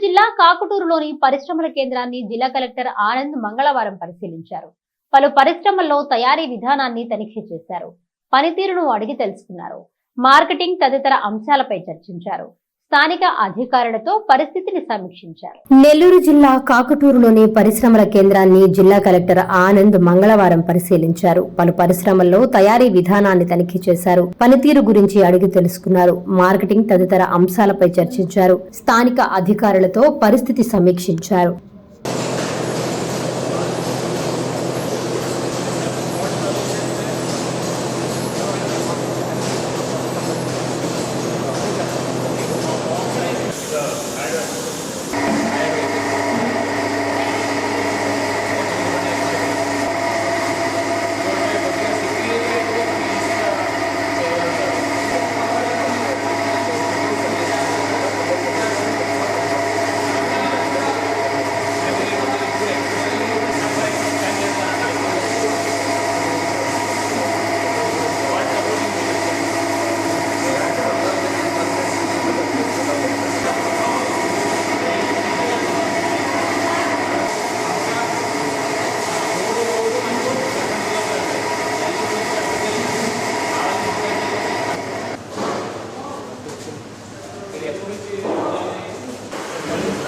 జిల్లా కాకుటూరులోని పరిశ్రమల కేంద్రాన్ని జిల్లా కలెక్టర్ ఆనంద్ మంగళవారం పరిశీలించారు. పలు పరిశ్రమల్లో తయారీ విధానాన్ని తనిఖీ చేశారు. పనితీరును అడిగి తెలుసుకున్నారు. మార్కెటింగ్ తదితర అంశాలపై చర్చించారు. స్థానిక అధికారులతో పరిస్థితిని సమీక్షించారు. నెల్లూరు జిల్లా కాకుటూరులోని పరిశ్రమల కేంద్రాన్ని జిల్లా కలెక్టర్ ఆనంద్ మంగళవారం పరిశీలించారు. పలు పరిశ్రమల్లో తయారీ విధానాన్ని తనిఖీ చేశారు. పనితీరు గురించి అడిగి తెలుసుకున్నారు. మార్కెటింగ్ తదితర అంశాలపై చర్చించారు. స్థానిక అధికారులతో పరిస్థితి సమీక్షించారు.